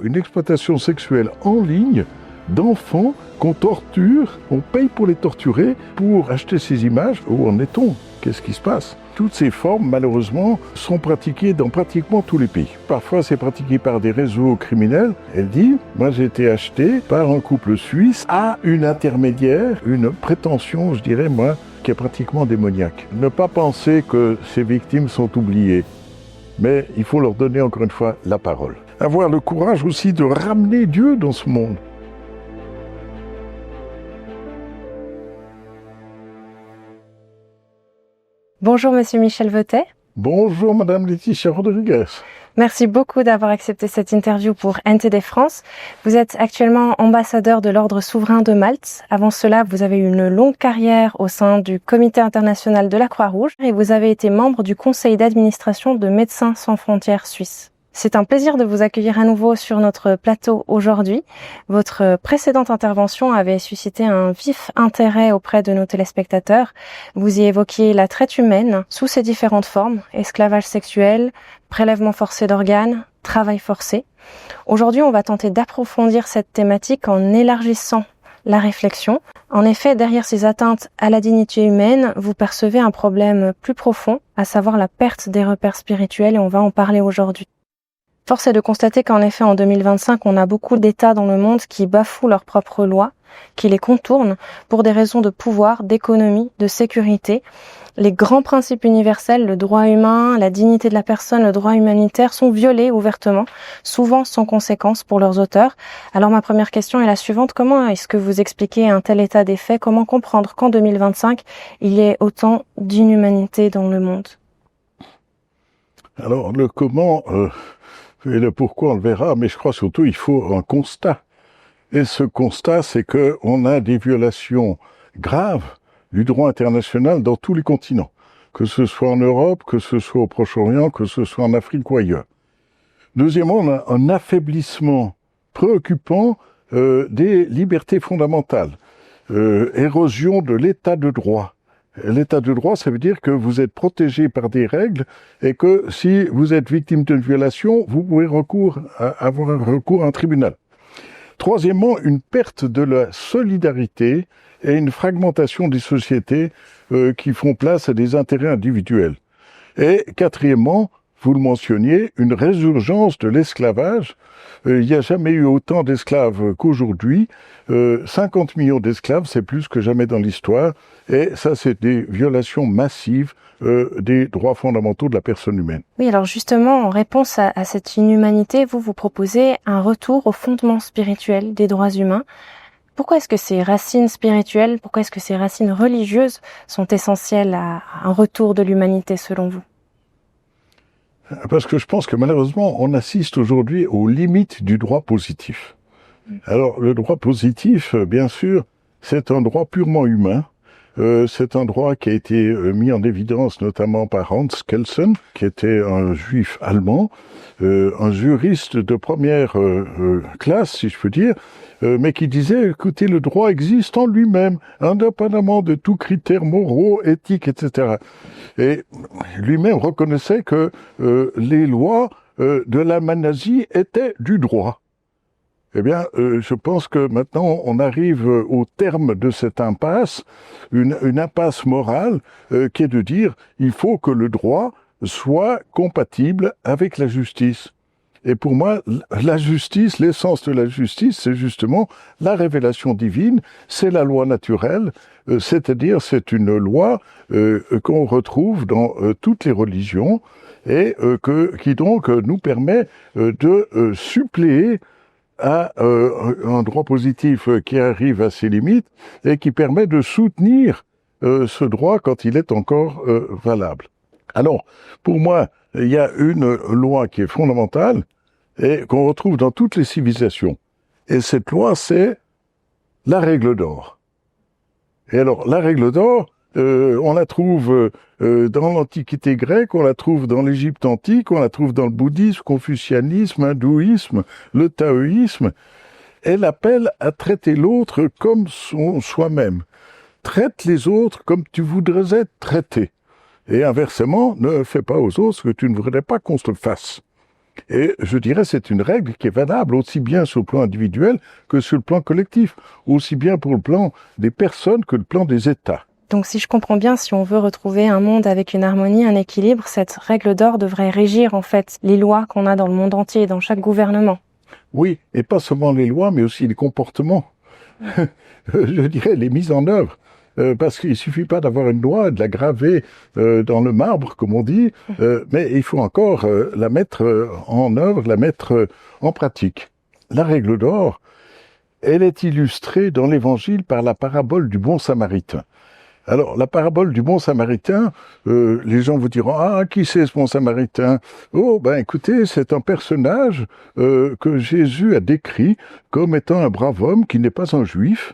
Une exploitation sexuelle en ligne d'enfants qu'on torture, on paye pour les torturer, pour acheter ces images. Où en est-on? Qu'est-ce qui se passe? Toutes ces formes, malheureusement, sont pratiquées dans pratiquement tous les pays. Parfois, c'est pratiqué par des réseaux criminels. Elle dit, moi j'ai été acheté par un couple suisse à une intermédiaire, une prétention, je dirais, moi, qui est pratiquement démoniaque. Ne pas penser que ces victimes sont oubliées, mais il faut leur donner encore une fois la parole. Avoir le courage aussi de ramener Dieu dans ce monde. Bonjour Monsieur Michel Votet. Bonjour Madame Laetitia Rodriguez. Merci beaucoup d'avoir accepté cette interview pour NTD France. Vous êtes actuellement ambassadeur de l'Ordre souverain de Malte. Avant cela, vous avez eu une longue carrière au sein du Comité international de la Croix-Rouge et vous avez été membre du conseil d'administration de Médecins sans frontières suisse. C'est un plaisir de vous accueillir à nouveau sur notre plateau aujourd'hui. Votre précédente intervention avait suscité un vif intérêt auprès de nos téléspectateurs. Vous y évoquiez la traite humaine sous ses différentes formes, esclavage sexuel, prélèvement forcé d'organes, travail forcé. Aujourd'hui, on va tenter d'approfondir cette thématique en élargissant la réflexion. En effet, derrière ces atteintes à la dignité humaine, vous percevez un problème plus profond, à savoir la perte des repères spirituels, et on va en parler aujourd'hui. Force est de constater qu'en effet, en 2025, on a beaucoup d'États dans le monde qui bafouent leurs propres lois, qui les contournent pour des raisons de pouvoir, d'économie, de sécurité. Les grands principes universels, le droit humain, la dignité de la personne, le droit humanitaire sont violés ouvertement, souvent sans conséquence pour leurs auteurs. Alors ma première question est la suivante. Comment est-ce que vous expliquez un tel état des faits? Comment comprendre qu'en 2025, il y ait autant d'inhumanité dans le monde? Alors le comment... Et le pourquoi, on le verra, mais je crois surtout il faut un constat. Et ce constat, c'est qu'on a des violations graves du droit international dans tous les continents, que ce soit en Europe, que ce soit au Proche-Orient, que ce soit en Afrique ou ailleurs. Deuxièmement, on a un affaiblissement préoccupant des libertés fondamentales, érosion de l'état de droit. L'état de droit, ça veut dire que vous êtes protégé par des règles et que si vous êtes victime d'une violation, vous pouvez avoir un recours à un tribunal. Troisièmement, une perte de la solidarité et une fragmentation des sociétés qui font place à des intérêts individuels. Et quatrièmement, vous le mentionniez, une résurgence de l'esclavage. Il n'y a jamais eu autant d'esclaves qu'aujourd'hui. 50 millions d'esclaves, c'est plus que jamais dans l'histoire. Et ça, c'est des violations massives des droits fondamentaux de la personne humaine. Oui, alors justement, en réponse à cette inhumanité, vous proposez un retour aux fondements spirituels des droits humains. Pourquoi est-ce que ces racines spirituelles, pourquoi est-ce que ces racines religieuses sont essentielles à un retour de l'humanité selon vous? Parce que je pense que malheureusement, on assiste aujourd'hui aux limites du droit positif. Alors, le droit positif, bien sûr, c'est un droit purement humain. C'est un droit qui a été mis en évidence notamment par Hans Kelsen, qui était un juif allemand, un juriste de première classe, si je peux dire, mais qui disait, écoutez, le droit existe en lui-même, indépendamment de tous critères moraux, éthiques, etc. Et lui-même reconnaissait que les lois de l'Allemagne nazie étaient du droit. Eh bien, je pense que maintenant, on arrive au terme de cette impasse, une impasse morale, qui est de dire il faut que le droit soit compatible avec la justice. Et pour moi, la justice, l'essence de la justice, c'est justement la révélation divine, c'est la loi naturelle, c'est-à-dire c'est une loi qu'on retrouve dans toutes les religions et qui donc nous permet de suppléer à un droit positif qui arrive à ses limites et qui permet de soutenir ce droit quand il est encore valable. Alors, pour moi, il y a une loi qui est fondamentale et qu'on retrouve dans toutes les civilisations. Et cette loi, c'est la règle d'or. Et alors, la règle d'or, on la trouve dans l'Antiquité grecque, on la trouve dans l'Égypte antique, on la trouve dans le bouddhisme, confucianisme, hindouisme, le taoïsme. Elle appelle à traiter l'autre comme soi-même. Traite les autres comme tu voudrais être traité. Et inversement, ne fais pas aux autres ce que tu ne voudrais pas qu'on te fasse. Et je dirais c'est une règle qui est valable aussi bien sur le plan individuel que sur le plan collectif, aussi bien pour le plan des personnes que le plan des États. Donc si je comprends bien, si on veut retrouver un monde avec une harmonie, un équilibre, cette règle d'or devrait régir en fait les lois qu'on a dans le monde entier, dans chaque gouvernement. Oui, et pas seulement les lois, mais aussi les comportements. Je dirais les mises en œuvre. Parce qu'il suffit pas d'avoir une loi, de la graver dans le marbre, comme on dit, mais il faut encore la mettre en œuvre, la mettre en pratique. La règle d'or, elle est illustrée dans l'Évangile par la parabole du bon Samaritain. Alors, la parabole du bon Samaritain, les gens vous diront « Ah, qui c'est ce bon Samaritain ?» Oh, ben écoutez, c'est un personnage que Jésus a décrit comme étant un brave homme qui n'est pas un juif,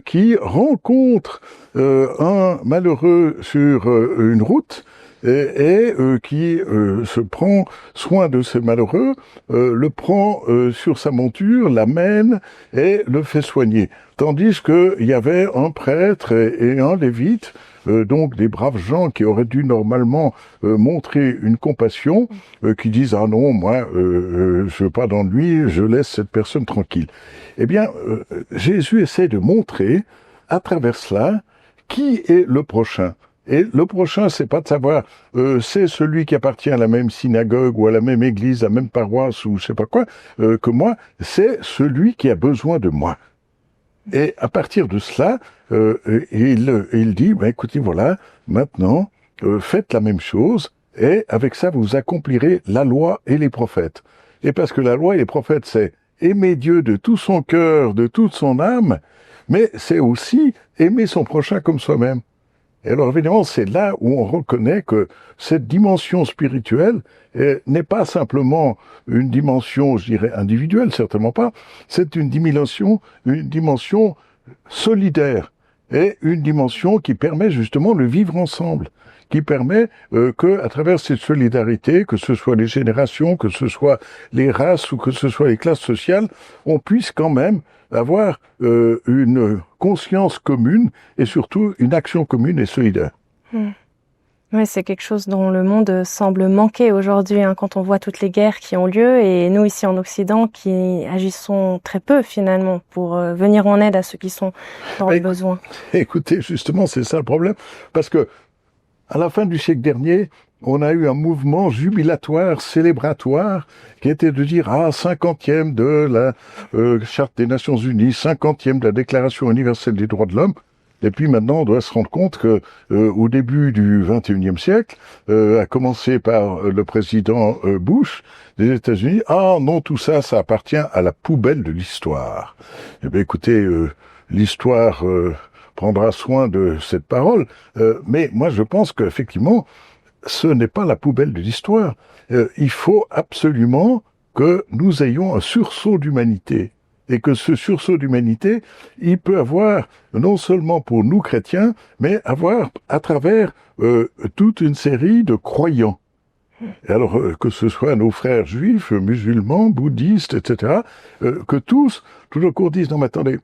qui rencontre un malheureux sur une route et qui se prend soin de ce malheureux, le prend sur sa monture, l'amène et le fait soigner. Tandis qu'il y avait un prêtre et un lévite, donc des braves gens qui auraient dû normalement montrer une compassion, qui disent « Ah non, moi, je veux pas d'ennui, je laisse cette personne tranquille. » Eh bien, Jésus essaie de montrer, à travers cela, qui est le prochain. Et le prochain, c'est pas de savoir, c'est celui qui appartient à la même synagogue ou à la même église, à la même paroisse ou je sais pas quoi, que moi, c'est celui qui a besoin de moi. Et à partir de cela, il dit, ben écoutez, voilà, maintenant, faites la même chose, et avec ça, vous accomplirez la loi et les prophètes. Et parce que la loi et les prophètes, c'est aimer Dieu de tout son cœur, de toute son âme, mais c'est aussi aimer son prochain comme soi-même. Et alors évidemment, c'est là où on reconnaît que cette dimension spirituelle n'est pas simplement une dimension, je dirais, individuelle, certainement pas, c'est une dimension solidaire et une dimension qui permet justement de vivre ensemble, qui permet que, à travers cette solidarité, que ce soit les générations, que ce soit les races ou que ce soit les classes sociales, on puisse quand même avoir une conscience commune et surtout une action commune et solidaire. Oui, c'est quelque chose dont le monde semble manquer aujourd'hui, quand on voit toutes les guerres qui ont lieu et nous ici en Occident qui agissons très peu finalement pour venir en aide à ceux qui sont dans le besoin. Écoutez, justement, c'est ça le problème, parce que à la fin du siècle dernier, on a eu un mouvement jubilatoire, célébratoire, qui était de dire, 50e de la Charte des Nations Unies, 50e de la Déclaration universelle des droits de l'homme. Et puis maintenant, on doit se rendre compte que au début du XXIe siècle, à commencer par le président Bush des États-Unis, non, tout ça, ça appartient à la poubelle de l'histoire. Eh bien, écoutez, l'histoire prendra soin de cette parole, mais moi, je pense qu'effectivement, ce n'est pas la poubelle de l'histoire. Il faut absolument que nous ayons un sursaut d'humanité. Et que ce sursaut d'humanité, il peut avoir, non seulement pour nous chrétiens, mais avoir à travers toute une série de croyants. Et alors, que ce soit nos frères juifs, musulmans, bouddhistes, etc., que tous, tout le cours disent, non mais attendez,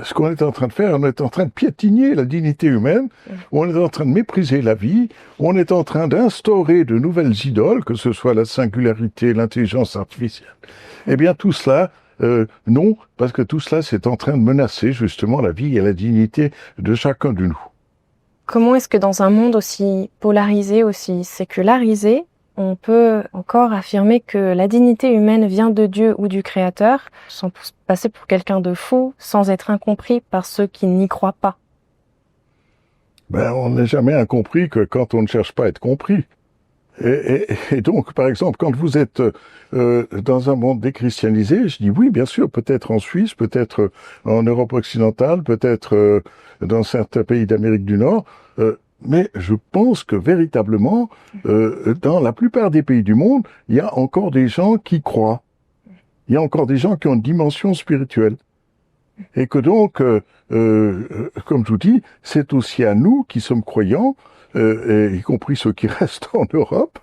ce qu'on est en train de faire, on est en train de piétiner la dignité humaine, on est en train de mépriser la vie, on est en train d'instaurer de nouvelles idoles, que ce soit la singularité, l'intelligence artificielle. Eh bien, tout cela, non, parce que tout cela, c'est en train de menacer justement la vie et la dignité de chacun de nous. Comment est-ce que dans un monde aussi polarisé, aussi sécularisé, on peut encore affirmer que la dignité humaine vient de Dieu ou du Créateur, sans passer pour quelqu'un de fou, sans être incompris par ceux qui n'y croient pas? On n'est jamais incompris que quand on ne cherche pas à être compris. Et donc, par exemple, quand vous êtes dans un monde déchristianisé, je dis oui, bien sûr, peut-être en Suisse, peut-être en Europe occidentale, peut-être dans certains pays d'Amérique du Nord, mais je pense que véritablement, dans la plupart des pays du monde, il y a encore des gens qui croient. Il y a encore des gens qui ont une dimension spirituelle. Et que donc, comme je vous dis, c'est aussi à nous qui sommes croyants, y compris ceux qui restent en Europe,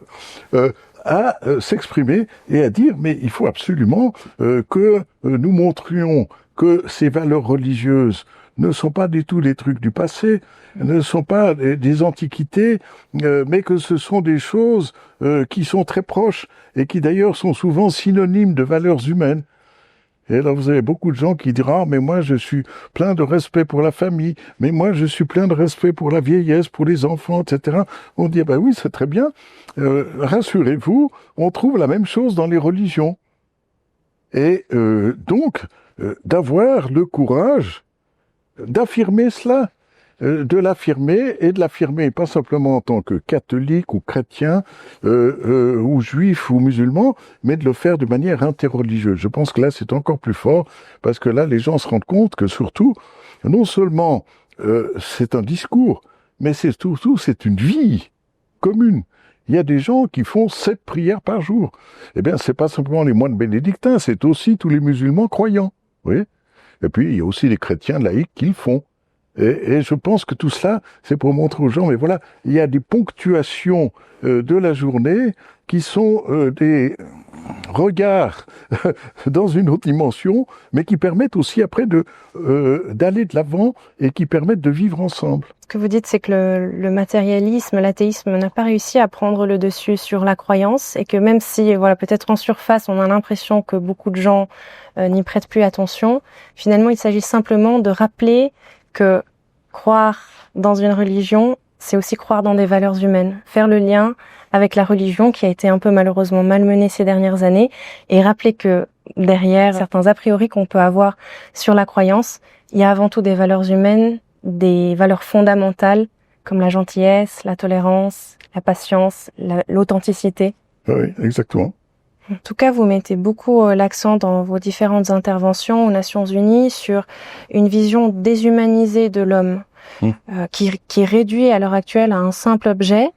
à s'exprimer et à dire mais il faut absolument que nous montrions que ces valeurs religieuses ne sont pas du tout des trucs du passé, ne sont pas des antiquités, mais que ce sont des choses qui sont très proches et qui d'ailleurs sont souvent synonymes de valeurs humaines. Et là, vous avez beaucoup de gens qui diront « Ah, mais moi, je suis plein de respect pour la famille, mais moi, je suis plein de respect pour la vieillesse, pour les enfants, etc. » On dit « Ben oui, c'est très bien. Rassurez-vous, on trouve la même chose dans les religions. » Et donc, d'avoir le courage d'affirmer cela, de l'affirmer et de l'affirmer pas simplement en tant que catholique ou chrétien ou juif ou musulman, mais de le faire de manière interreligieuse. Je pense que là c'est encore plus fort parce que là les gens se rendent compte que surtout, non seulement c'est un discours, mais surtout c'est une vie commune. Il y a des gens qui font 7 prières par jour. Eh bien, c'est pas simplement les moines bénédictins, c'est aussi tous les musulmans croyants. Oui. Et puis, il y a aussi les chrétiens laïcs qui le font. Et je pense que tout cela, c'est pour montrer aux gens, mais voilà, il y a des ponctuations de la journée qui sont des regards dans une autre dimension, mais qui permettent aussi après d'aller de l'avant et qui permettent de vivre ensemble. Ce que vous dites, c'est que le matérialisme, l'athéisme n'a pas réussi à prendre le dessus sur la croyance et que même si, voilà, peut-être en surface, on a l'impression que beaucoup de gens n'y prêtent plus attention, finalement, il s'agit simplement de rappeler que croire dans une religion, c'est aussi croire dans des valeurs humaines, faire le lien avec la religion qui a été un peu malheureusement malmenée ces dernières années et rappeler que derrière certains a priori qu'on peut avoir sur la croyance, il y a avant tout des valeurs humaines, des valeurs fondamentales comme la gentillesse, la tolérance, la patience, l'authenticité. Oui, exactement. En tout cas, vous mettez beaucoup l'accent dans vos différentes interventions aux Nations Unies sur une vision déshumanisée de l'homme, qui est réduit à l'heure actuelle à un simple objet.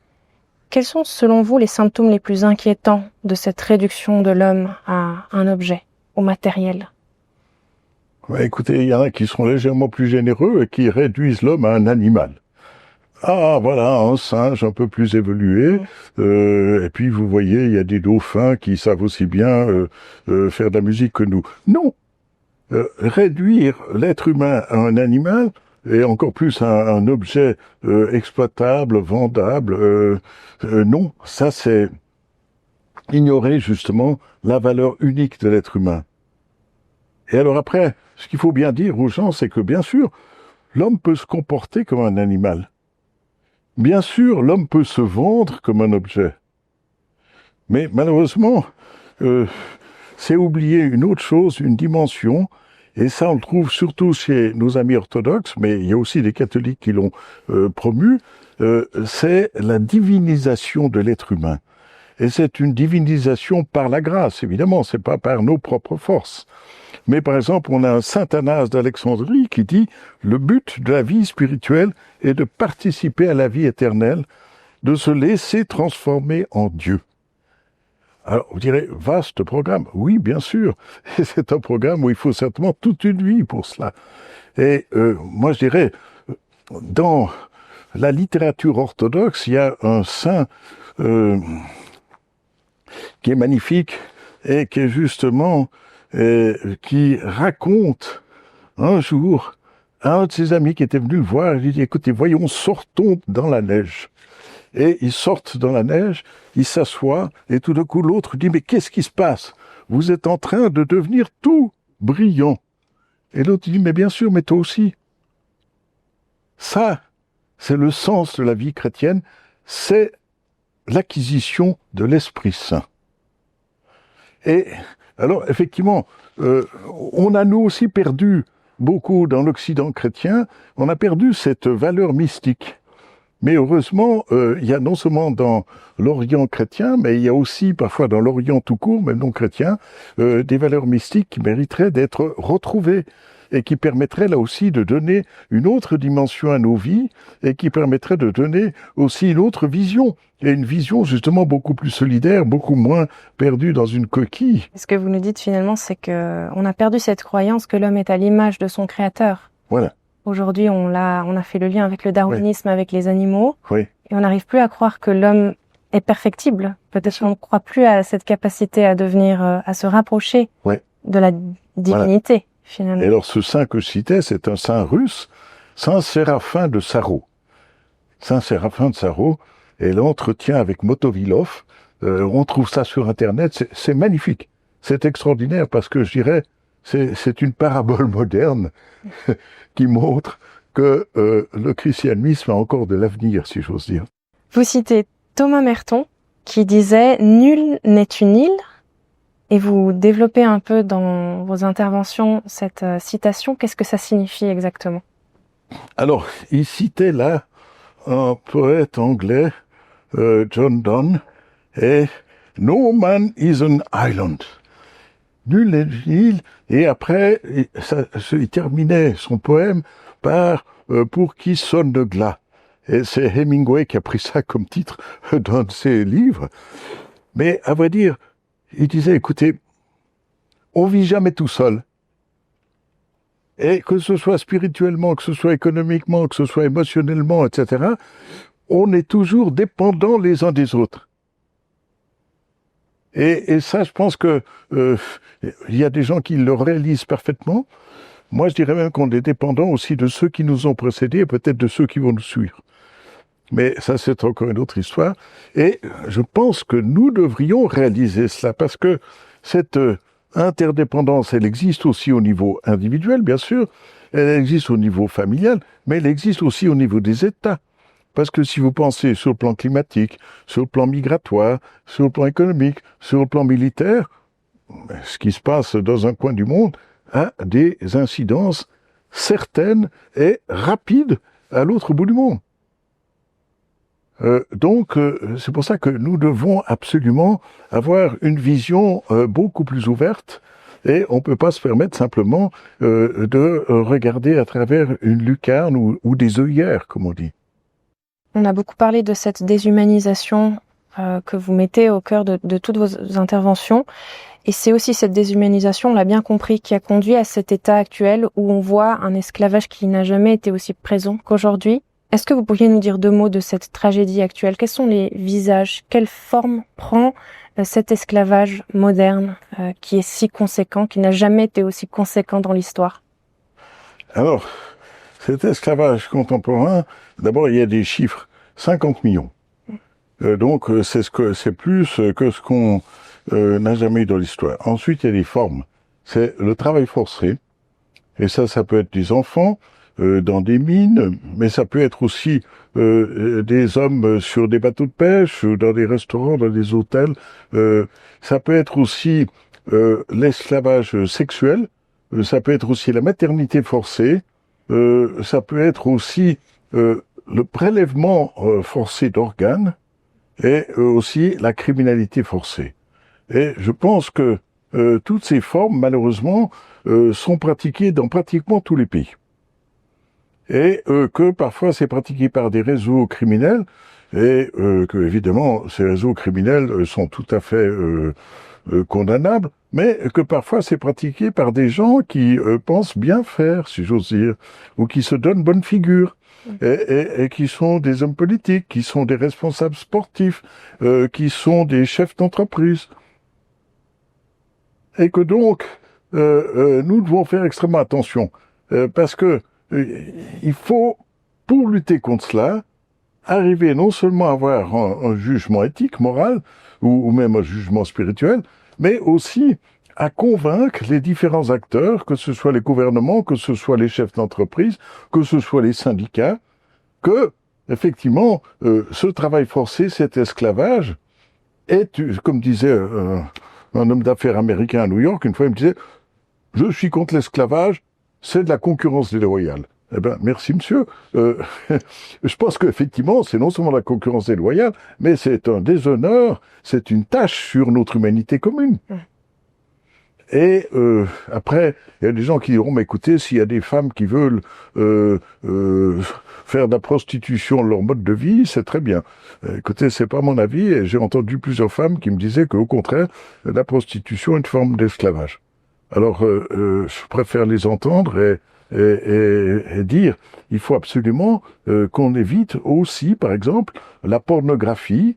Quels sont, selon vous, les symptômes les plus inquiétants de cette réduction de l'homme à un objet, au matériel ? Ouais, écoutez, il y en a qui sont légèrement plus généreux et qui réduisent l'homme à un animal. Ah, voilà, un singe un peu plus évolué. Et puis, vous voyez, il y a des dauphins qui savent aussi bien faire de la musique que nous. Non. Réduire l'être humain à un animal, et encore plus à un objet exploitable, vendable, non. Ça, c'est ignorer, justement, la valeur unique de l'être humain. Et alors après, ce qu'il faut bien dire aux gens, c'est que, bien sûr, l'homme peut se comporter comme un animal. Bien sûr, l'homme peut se vendre comme un objet. Mais malheureusement, c'est oublier une autre chose, une dimension, et ça on le trouve surtout chez nos amis orthodoxes, mais il y a aussi des catholiques qui l'ont promu, c'est la divinisation de l'être humain. Et c'est une divinisation par la grâce, évidemment, c'est pas par nos propres forces. Mais par exemple, on a un saint Athanase d'Alexandrie qui dit « Le but de la vie spirituelle est de participer à la vie éternelle, de se laisser transformer en Dieu. » Alors, vous direz, vaste programme. Oui, bien sûr. Et c'est un programme où il faut certainement toute une vie pour cela. Et moi, je dirais, dans la littérature orthodoxe, il y a un saint qui est magnifique et qui est justement qui raconte un jour à un de ses amis qui était venu le voir, il lui dit « Écoutez, voyons, sortons dans la neige. » Et ils sortent dans la neige, ils s'assoient, et tout d'un coup l'autre dit « Mais qu'est-ce qui se passe? Vous êtes en train de devenir tout brillant. » Et l'autre dit « Mais bien sûr, mais toi aussi. » Ça, c'est le sens de la vie chrétienne, c'est l'acquisition de l'Esprit Saint. Et alors, effectivement, on a nous aussi perdu beaucoup dans l'Occident chrétien, on a perdu cette valeur mystique. Mais heureusement, il y a non seulement dans l'Orient chrétien, mais il y a aussi parfois dans l'Orient tout court, même non chrétien, des valeurs mystiques qui mériteraient d'être retrouvées et qui permettraient là aussi de donner une autre dimension à nos vies et qui permettraient de donner aussi une autre vision. Et une vision justement beaucoup plus solidaire, beaucoup moins perdue dans une coquille. Ce que vous nous dites finalement, c'est qu'on a perdu cette croyance que l'homme est à l'image de son créateur. Voilà. Aujourd'hui, on a fait le lien avec le darwinisme, avec les animaux, oui. Et on n'arrive plus à croire que l'homme est perfectible. Peut-être qu'on ne croit plus à cette capacité à devenir, à se rapprocher de la divinité, finalement. Et alors, ce saint que je citais, c'est un saint russe, Saint Séraphin de Saro. Saint Séraphin de Saro, et l'entretien avec Motovilov, on trouve ça sur Internet, c'est magnifique. C'est extraordinaire parce que je dirais, c'est une parabole moderne qui montre que le christianisme a encore de l'avenir, si j'ose dire. Vous citez Thomas Merton qui disait « Nul n'est une île ». Et vous développez un peu dans vos interventions cette citation. Qu'est-ce que ça signifie exactement? Alors, il citait là un poète anglais, John Donne, et « No man is an island ». Nul n'est une île. Et après, il terminait son poème par « Pour qui sonne le glas ». Et c'est Hemingway qui a pris ça comme titre dans ses livres. Mais à vrai dire, il disait, écoutez, on vit jamais tout seul. Et que ce soit spirituellement, que ce soit économiquement, que ce soit émotionnellement, etc., on est toujours dépendants les uns des autres. Et ça, je pense que il y a des gens qui le réalisent parfaitement. Moi, je dirais même qu'on est dépendant aussi de ceux qui nous ont précédés et peut-être de ceux qui vont nous suivre. Mais ça, c'est encore une autre histoire. Et je pense que nous devrions réaliser cela, parce que cette interdépendance, elle existe aussi au niveau individuel, bien sûr, elle existe au niveau familial, mais elle existe aussi au niveau des États. Parce que si vous pensez sur le plan climatique, sur le plan migratoire, sur le plan économique, sur le plan militaire, ce qui se passe dans un coin du monde a des incidences certaines et rapides à l'autre bout du monde. Donc, c'est pour ça que nous devons absolument avoir une vision beaucoup plus ouverte, et on ne peut pas se permettre simplement de regarder à travers une lucarne ou des œillères, comme on dit. On a beaucoup parlé de cette déshumanisation que vous mettez au cœur de toutes vos interventions, et c'est aussi cette déshumanisation, on l'a bien compris, qui a conduit à cet état actuel où on voit un esclavage qui n'a jamais été aussi présent qu'aujourd'hui. Est-ce que vous pourriez nous dire deux mots de cette tragédie actuelle? Quels sont les visages? Quelle forme prend cet esclavage moderne qui est si conséquent, qui n'a jamais été aussi conséquent dans l'histoire? Alors, cet esclavage contemporain, d'abord il y a des chiffres, 50 millions. Donc c'est plus que ce qu'on n'a jamais eu dans l'histoire. Ensuite, il y a des formes. C'est le travail forcé, et ça peut être des enfants, dans des mines, mais ça peut être aussi des hommes sur des bateaux de pêche, ou dans des restaurants, dans des hôtels. Ça peut être aussi l'esclavage sexuel, ça peut être aussi la maternité forcée, ça peut être aussi le prélèvement forcé d'organes, et aussi la criminalité forcée. Et je pense que toutes ces formes, malheureusement, sont pratiquées dans pratiquement tous les pays. Et que parfois c'est pratiqué par des réseaux criminels, et que évidemment ces réseaux criminels sont tout à fait condamnables, mais que parfois c'est pratiqué par des gens qui pensent bien faire, si j'ose dire, ou qui se donnent bonne figure, et qui sont des hommes politiques, qui sont des responsables sportifs, qui sont des chefs d'entreprise. Et que donc, nous devons faire extrêmement attention, parce que il faut, pour lutter contre cela, arriver non seulement à avoir un jugement éthique, moral, ou même un jugement spirituel, mais aussi à convaincre les différents acteurs, que ce soit les gouvernements, que ce soit les chefs d'entreprise, que ce soit les syndicats, que, effectivement, ce travail forcé, cet esclavage, est, comme disait un homme d'affaires américain à New York, une fois il me disait « Je suis contre l'esclavage, c'est de la concurrence déloyale ». Eh bien, merci monsieur. Je pense qu'effectivement, c'est non seulement la concurrence déloyale, mais c'est un déshonneur, c'est une tâche sur notre humanité commune. Et après, il y a des gens qui diront, mais écoutez, s'il y a des femmes qui veulent faire de la prostitution leur mode de vie, c'est très bien. Écoutez, c'est pas mon avis, et j'ai entendu plusieurs femmes qui me disaient qu'au contraire, la prostitution est une forme d'esclavage. Alors, je préfère les entendre et dire, il faut absolument qu'on évite aussi, par exemple, la pornographie,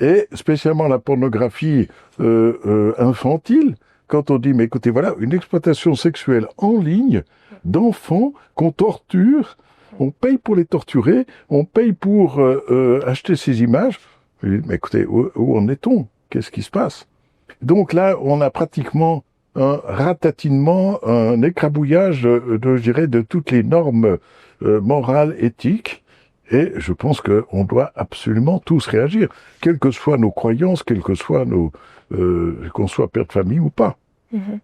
et spécialement la pornographie infantile, quand on dit, mais écoutez, voilà, une exploitation sexuelle en ligne d'enfants qu'on torture, on paye pour les torturer, on paye pour acheter ces images. Mais écoutez, où en est-on? Qu'est-ce qui se passe? Donc là, on a pratiquement un ratatinement, un écrabouillage je dirais, de toutes les normes morales, éthiques. Et je pense qu'on doit absolument tous réagir, quelles que soient nos croyances, quelles que soient qu'on soit père de famille ou pas. Mm-hmm.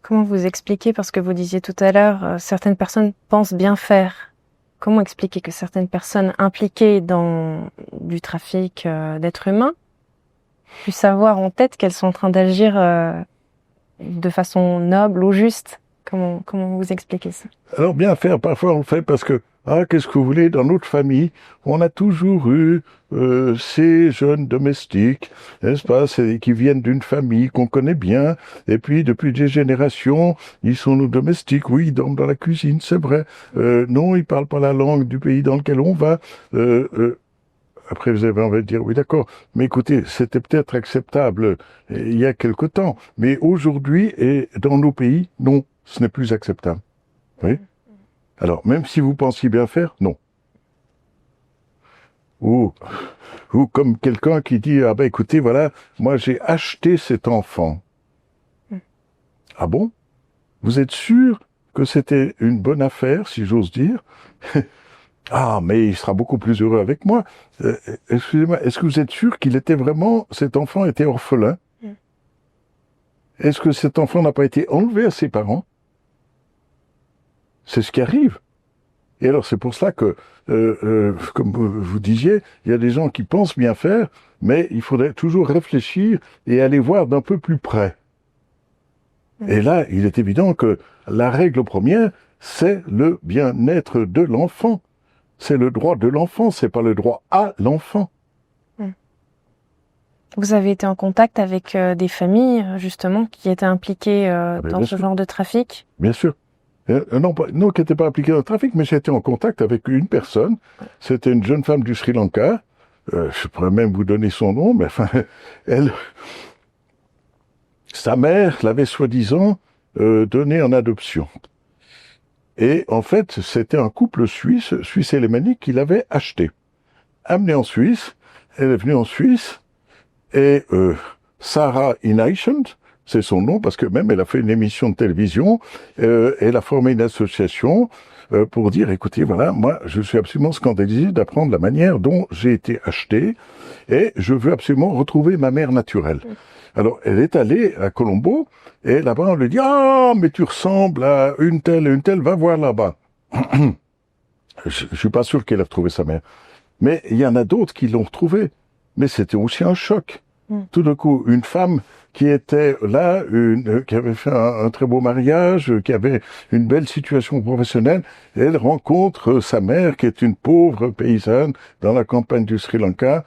Comment vous expliquez, parce que vous disiez tout à l'heure, certaines personnes pensent bien faire. Comment expliquer que certaines personnes impliquées dans du trafic d'êtres humains puissent savoir en tête qu'elles sont en train d'agir de façon noble ou juste? Comment vous expliquez ça? Alors bien faire, parfois on le fait parce que, qu'est-ce que vous voulez, dans notre famille, on a toujours eu ces jeunes domestiques, n'est-ce pas, qui viennent d'une famille qu'on connaît bien, et puis depuis des générations, ils sont nos domestiques, oui, ils dorment dans la cuisine, c'est vrai, non, ils parlent pas la langue du pays dans lequel on va, après, vous avez envie de dire, oui, d'accord, mais écoutez, c'était peut-être acceptable il y a quelque temps, mais aujourd'hui, et dans nos pays, non, ce n'est plus acceptable. Oui. Alors, même si vous pensiez bien faire, non. Ou comme quelqu'un qui dit, écoutez, voilà, moi j'ai acheté cet enfant. Ah bon? Vous êtes sûr que c'était une bonne affaire, si j'ose dire? Ah, mais il sera beaucoup plus heureux avec moi. Excusez-moi, est-ce que vous êtes sûr qu'il était vraiment, cet enfant était orphelin? Est-ce que cet enfant n'a pas été enlevé à ses parents? C'est ce qui arrive. Et alors c'est pour cela que, comme vous disiez, il y a des gens qui pensent bien faire, mais il faudrait toujours réfléchir et aller voir d'un peu plus près. Et là, il est évident que la règle première, c'est le bien-être de l'enfant. C'est le droit de l'enfant, c'est pas le droit à l'enfant. Vous avez été en contact avec des familles, justement, qui étaient impliquées dans ce genre de trafic? Bien sûr. Non, qui n'était pas impliquée dans le trafic, mais j'étais en contact avec une personne. C'était une jeune femme du Sri Lanka. Je pourrais même vous donner son nom, mais enfin, sa mère l'avait soi-disant donnée en adoption. Et en fait, c'était un couple suisse-alémanique qui l'avait acheté. Amené en Suisse, elle est venue en Suisse, et Sarah Inaishant, c'est son nom, parce que même elle a fait une émission de télévision, elle a formé une association pour dire, écoutez, voilà, moi, je suis absolument scandalisé d'apprendre la manière dont j'ai été acheté, et je veux absolument retrouver ma mère naturelle. Alors, elle est allée à Colombo, et là-bas, on lui dit, mais tu ressembles à une telle, va voir là-bas. Je suis pas sûr qu'elle a retrouvé sa mère. Mais il y en a d'autres qui l'ont retrouvée. Mais c'était aussi un choc. Tout d'un coup, une femme qui était là, qui avait fait un très beau mariage, qui avait une belle situation professionnelle, elle rencontre sa mère, qui est une pauvre paysanne dans la campagne du Sri Lanka.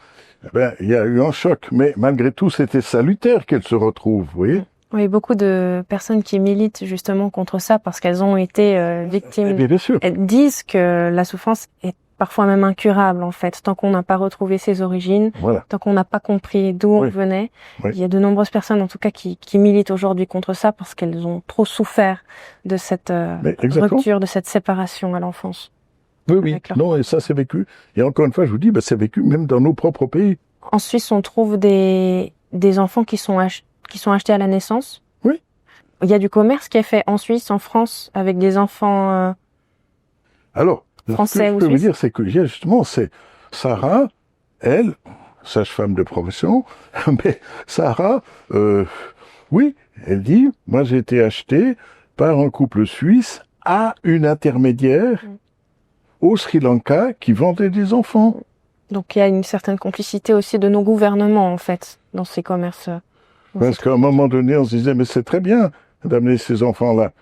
Il y a eu un choc. Mais malgré tout, c'était salutaire qu'elle se retrouve, vous voyez? Oui, beaucoup de personnes qui militent justement contre ça parce qu'elles ont été victimes. Bien sûr. Elles disent que la souffrance est parfois même incurable, en fait, tant qu'on n'a pas retrouvé ses origines, tant qu'on n'a pas compris d'où on venait. Il y a de nombreuses personnes, en tout cas, qui militent aujourd'hui contre ça parce qu'elles ont trop souffert de cette rupture, de cette séparation à l'enfance. Oui. Non, et ça, c'est vécu. Et encore une fois, je vous dis, c'est vécu même dans nos propres pays. En Suisse, on trouve des enfants qui sont achetés à la naissance. Oui. Il y a du commerce qui est fait en Suisse, en France, avec des enfants Alors, français ce que je peux vous dire, c'est que justement, c'est Sarah, elle, sage-femme de profession, mais Sarah, oui, elle dit, moi j'ai été achetée par un couple suisse à une intermédiaire au Sri Lanka qui vendait des enfants. Donc il y a une certaine complicité aussi de nos gouvernements, en fait, dans ces commerces. Parce qu'à un moment donné, on se disait, mais c'est très bien d'amener ces enfants-là.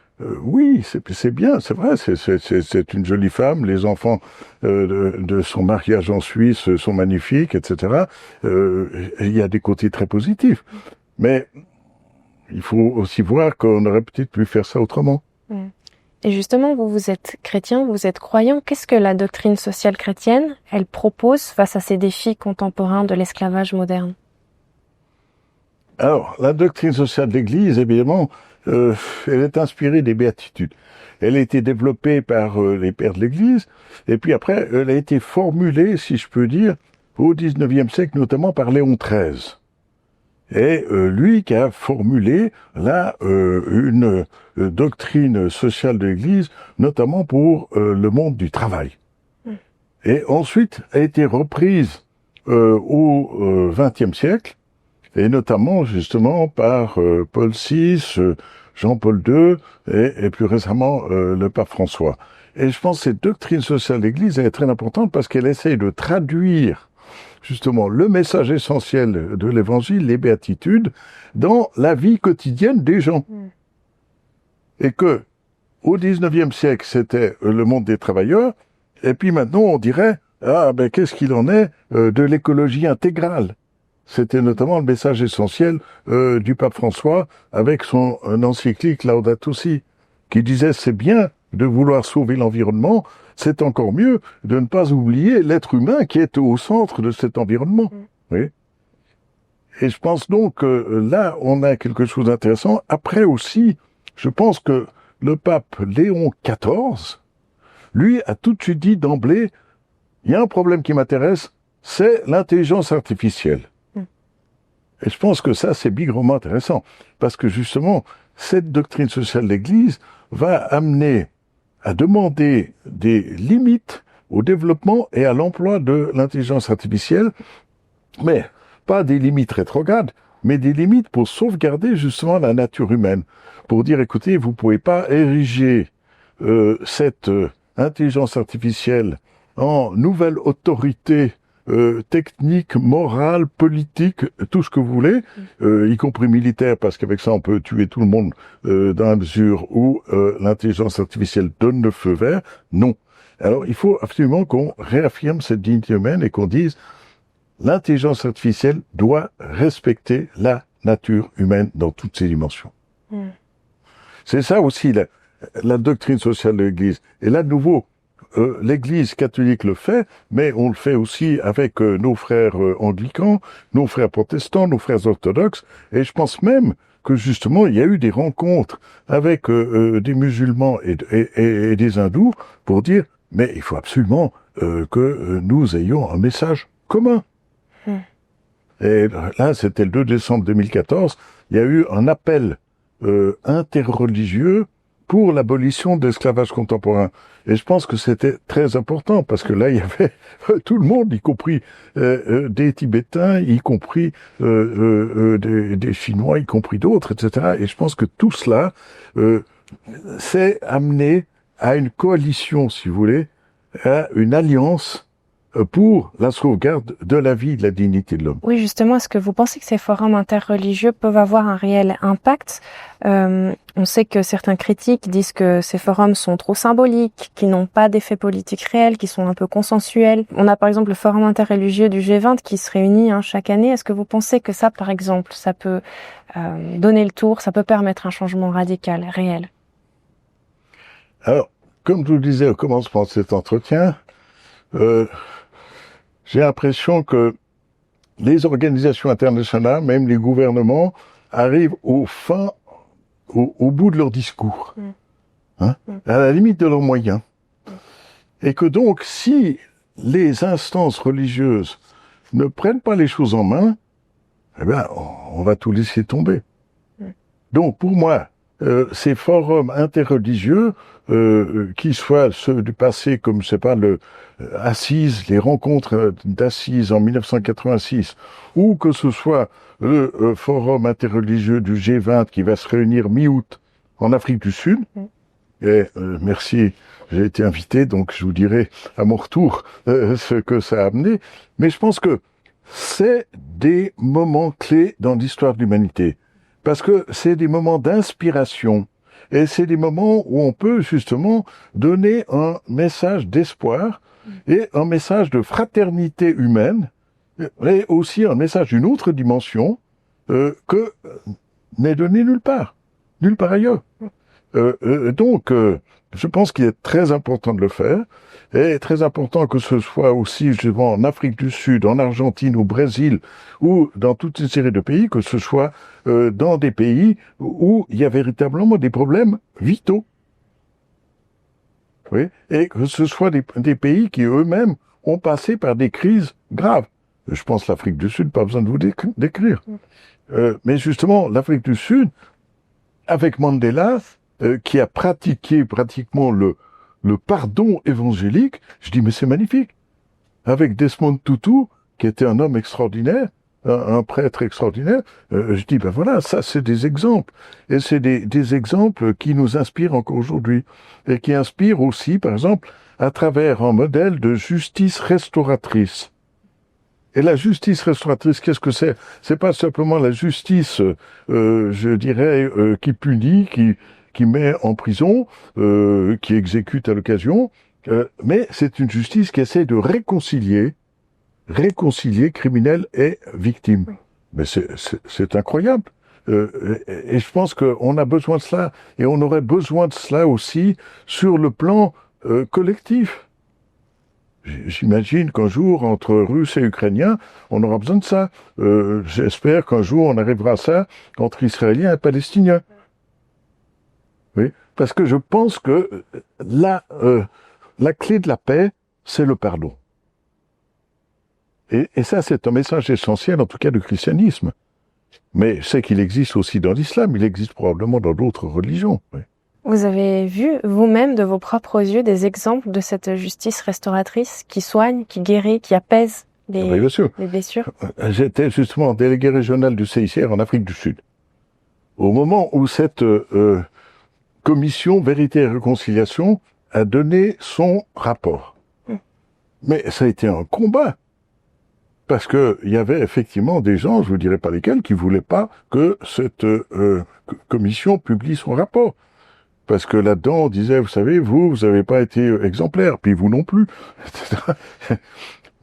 Oui, c'est bien, c'est vrai, c'est une jolie femme, les enfants de son mariage en Suisse sont magnifiques, etc. Il y a des côtés très positifs. Mais il faut aussi voir qu'on aurait peut-être pu faire ça autrement. Et justement, vous êtes chrétien, vous êtes croyant. Qu'est-ce que la doctrine sociale chrétienne, elle propose face à ces défis contemporains de l'esclavage moderne? Alors, la doctrine sociale de l'Église, évidemment, elle est inspirée des béatitudes. Elle a été développée par les pères de l'Église, et puis après, elle a été formulée, si je peux dire, au XIXe siècle, notamment par Léon XIII. Et lui qui a formulé là une doctrine sociale de l'Église, notamment pour le monde du travail. Et ensuite a été reprise au XXe siècle, et notamment justement par Paul VI, Jean-Paul II et plus récemment le pape François. Et je pense que cette doctrine sociale de l'Église elle est très importante parce qu'elle essaye de traduire justement le message essentiel de l'Évangile, les béatitudes, dans la vie quotidienne des gens. Et que au XIXe siècle, c'était le monde des travailleurs, et puis maintenant on dirait ah ben qu'est-ce qu'il en est de l'écologie intégrale. C'était notamment le message essentiel du pape François avec son encyclique Laudato Si, qui disait c'est bien de vouloir sauver l'environnement, c'est encore mieux de ne pas oublier l'être humain qui est au centre de cet environnement. Oui. Et je pense donc que là, on a quelque chose d'intéressant. Après aussi, je pense que le pape Léon XIV, lui, a tout de suite dit d'emblée, il y a un problème qui m'intéresse, c'est l'intelligence artificielle. Et je pense que ça, c'est bigrement intéressant, parce que justement, cette doctrine sociale de l'Église va amener à demander des limites au développement et à l'emploi de l'intelligence artificielle, mais pas des limites rétrogrades, mais des limites pour sauvegarder justement la nature humaine. Pour dire, écoutez, vous ne pouvez pas ériger cette intelligence artificielle en nouvelle autorité technique, morale, politique, tout ce que vous voulez, y compris militaire, parce qu'avec ça on peut tuer tout le monde dans la mesure où l'intelligence artificielle donne le feu vert. Non. Alors il faut absolument qu'on réaffirme cette dignité humaine et qu'on dise l'intelligence artificielle doit respecter la nature humaine dans toutes ses dimensions. C'est ça aussi la doctrine sociale de l'Église. Et là, de nouveau, l'Église catholique le fait, mais on le fait aussi avec nos frères anglicans, nos frères protestants, nos frères orthodoxes, et je pense même que justement il y a eu des rencontres avec des musulmans et des hindous pour dire mais il faut absolument que nous ayons un message commun. Et là, c'était le 2 décembre 2014, il y a eu un appel interreligieux pour l'abolition de l'esclavage contemporain. Et je pense que c'était très important, parce que là, il y avait tout le monde, y compris des Tibétains, y compris des Chinois, y compris d'autres, etc. Et je pense que tout cela s'est amené à une coalition, si vous voulez, à une alliance pour la sauvegarde de la vie et de la dignité de l'homme. Oui, justement, est-ce que vous pensez que ces forums interreligieux peuvent avoir un réel impact ? On sait que certains critiques disent que ces forums sont trop symboliques, qu'ils n'ont pas d'effet politique réel, qu'ils sont un peu consensuels. On a par exemple le forum interreligieux du G20 qui se réunit chaque année. Est-ce que vous pensez que ça, par exemple, ça peut donner le tour, ça peut permettre un changement radical, réel ? Alors, comme je vous le disais au commencement de cet entretien, j'ai l'impression que les organisations internationales, même les gouvernements, arrivent au bout de leur discours, à la limite de leurs moyens. Et que donc, si les instances religieuses ne prennent pas les choses en main, eh bien, on va tout laisser tomber. Donc, pour moi, ces forums interreligieux, qui soient ceux du passé, comme c'est pas Assise, les rencontres d'Assise en 1986, ou que ce soit le forum interreligieux du G20 qui va se réunir mi-août en Afrique du Sud. Et merci, j'ai été invité, donc je vous dirai à mon retour ce que ça a amené. Mais je pense que c'est des moments clés dans l'histoire de l'humanité. Parce que c'est des moments d'inspiration. Et c'est des moments où on peut justement donner un message d'espoir et un message de fraternité humaine, et aussi un message d'une autre dimension que n'est donné nulle part ailleurs. Donc, je pense qu'il est très important de le faire, et très important que ce soit aussi, justement, en Afrique du Sud, en Argentine, au Brésil, ou dans toute une série de pays, que ce soit dans des pays où il y a véritablement des problèmes vitaux. Oui, et que ce soit des pays qui eux-mêmes ont passé par des crises graves. Je pense l'Afrique du Sud, pas besoin de vous décrire. Mais justement, l'Afrique du Sud, avec Mandela, qui a pratiqué pratiquement le pardon évangélique, je dis mais c'est magnifique. Avec Desmond Tutu, qui était un homme extraordinaire, un prêtre extraordinaire, je dis ben voilà, ça c'est des exemples. Et c'est des exemples qui nous inspirent encore aujourd'hui. Et qui inspirent aussi, par exemple, à travers un modèle de justice restauratrice. Et la justice restauratrice, qu'est-ce que c'est? C'est pas simplement la justice, je dirais, qui punit, qui met en prison, qui exécute à l'occasion, mais c'est une justice qui essaie de réconcilier criminels et victimes. Oui. Mais c'est incroyable. Et je pense qu'on a besoin de cela, et on aurait besoin de cela aussi sur le plan collectif. J'imagine qu'un jour, entre Russes et Ukrainiens, on aura besoin de ça. J'espère qu'un jour, on arrivera à ça entre Israéliens et Palestiniens. Oui, parce que je pense que la clé de la paix, c'est le pardon. Et ça, c'est un message essentiel, en tout cas, du christianisme. Mais c'est qu'il existe aussi dans l'islam, il existe probablement dans d'autres religions. Oui. Vous avez vu vous-même de vos propres yeux des exemples de cette justice restauratrice qui soigne, qui guérit, qui apaise les blessures? J'étais justement délégué régional du CICR en Afrique du Sud. Au moment où cette commission Vérité et Réconciliation a donné son rapport. Mais ça a été un combat. Parce que il y avait effectivement des gens, je vous dirai pas lesquels, qui voulaient pas que cette commission publie son rapport. Parce que là-dedans, on disait, vous savez, vous avez pas été exemplaire, puis vous non plus, etc.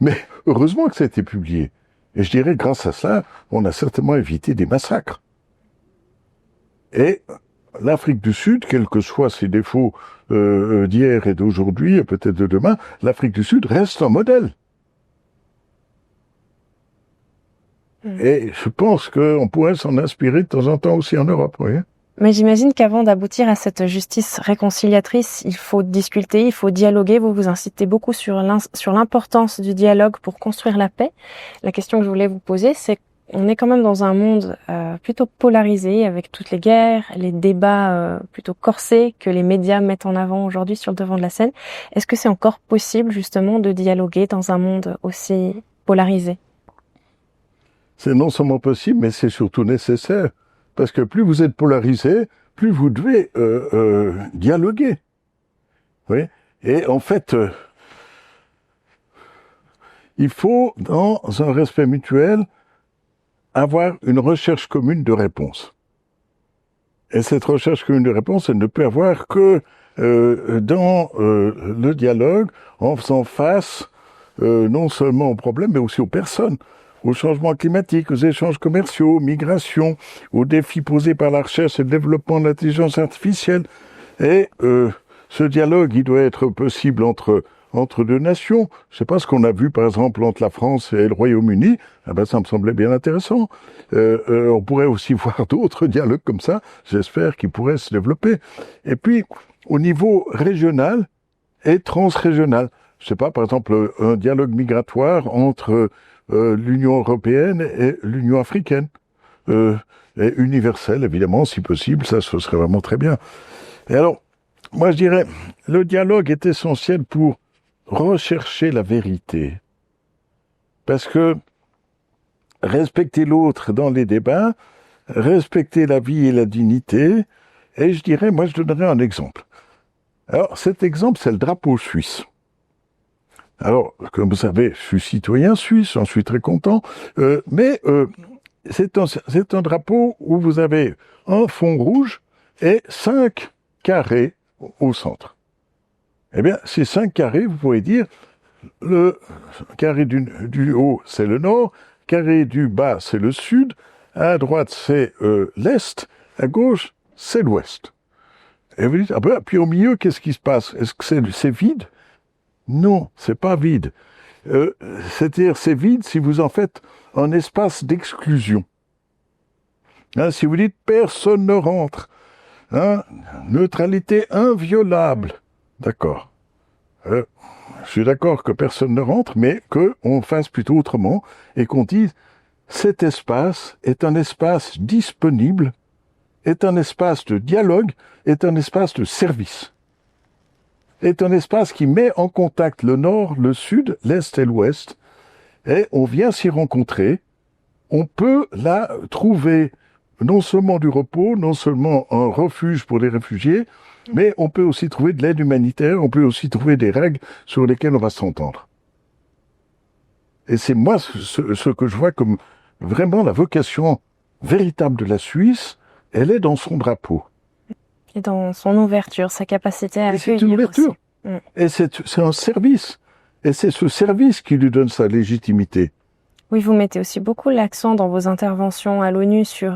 Mais heureusement que ça a été publié. Et je dirais, grâce à ça, on a certainement évité des massacres. Et l'Afrique du Sud, quels que soient ses défauts d'hier et d'aujourd'hui, et peut-être de demain, l'Afrique du Sud reste un modèle. Et je pense qu'on pourrait s'en inspirer de temps en temps aussi en Europe, oui. Mais j'imagine qu'avant d'aboutir à cette justice réconciliatrice, il faut discuter, il faut dialoguer. Vous incitez beaucoup sur l'importance du dialogue pour construire la paix. La question que je voulais vous poser, c'est qu'on est quand même dans un monde plutôt polarisé, avec toutes les guerres, les débats plutôt corsés que les médias mettent en avant aujourd'hui sur le devant de la scène. Est-ce que c'est encore possible justement de dialoguer dans un monde aussi polarisé ? C'est non seulement possible, mais c'est surtout nécessaire. Parce que plus vous êtes polarisé, plus vous devez dialoguer. Oui. Et en fait, il faut, dans un respect mutuel, avoir une recherche commune de réponse. Et cette recherche commune de réponse, elle ne peut avoir que dans le dialogue, en faisant face non seulement aux problèmes, mais aussi aux personnes. Au changement climatique, aux échanges commerciaux, aux migrations, aux défis posés par la recherche et le développement de l'intelligence artificielle. Et ce dialogue, il doit être possible entre deux nations. Je sais pas ce qu'on a vu, par exemple, entre la France et le Royaume-Uni. Ah ben, ça me semblait bien intéressant. On pourrait aussi voir d'autres dialogues comme ça. J'espère qu'ils pourraient se développer. Et puis, au niveau régional et transrégional. Je sais pas, par exemple, un dialogue migratoire entre l'Union européenne et l'Union africaine. Et universelle, évidemment, si possible, ça, ce serait vraiment très bien. Et alors, moi, je dirais, le dialogue est essentiel pour rechercher la vérité. Parce que respecter l'autre dans les débats, respecter la vie et la dignité, et je dirais, moi, je donnerais un exemple. Alors, cet exemple, c'est le drapeau suisse. Alors, comme vous savez, je suis citoyen suisse, j'en suis très content, mais c'est un drapeau où vous avez un fond rouge et 5 carrés au centre. Eh bien, ces 5 carrés, vous pouvez dire, le carré du haut, c'est le nord, carré du bas, c'est le sud, à droite, c'est l'est, à gauche, c'est l'ouest. Et vous dites, ah ben, puis au milieu, qu'est-ce qui se passe? Est-ce que c'est vide? Non, c'est pas vide. C'est-à-dire, c'est vide si vous en faites un espace d'exclusion. Hein, si vous dites, personne ne rentre. Hein, neutralité inviolable. D'accord. Je suis d'accord que personne ne rentre, mais qu'on fasse plutôt autrement et qu'on dise, cet espace est un espace disponible, est un espace de dialogue, est un espace de service. Est un espace qui met en contact le nord, le sud, l'est et l'ouest, et on vient s'y rencontrer. On peut là trouver non seulement du repos, non seulement un refuge pour les réfugiés, mais on peut aussi trouver de l'aide humanitaire, on peut aussi trouver des règles sur lesquelles on va s'entendre. Et c'est moi ce que je vois comme vraiment la vocation véritable de la Suisse, elle est dans son drapeau. Et dans son ouverture, sa capacité à accueillir. C'est une ouverture. Et c'est un service. Et c'est ce service qui lui donne sa légitimité. Oui, vous mettez aussi beaucoup l'accent dans vos interventions à l'ONU sur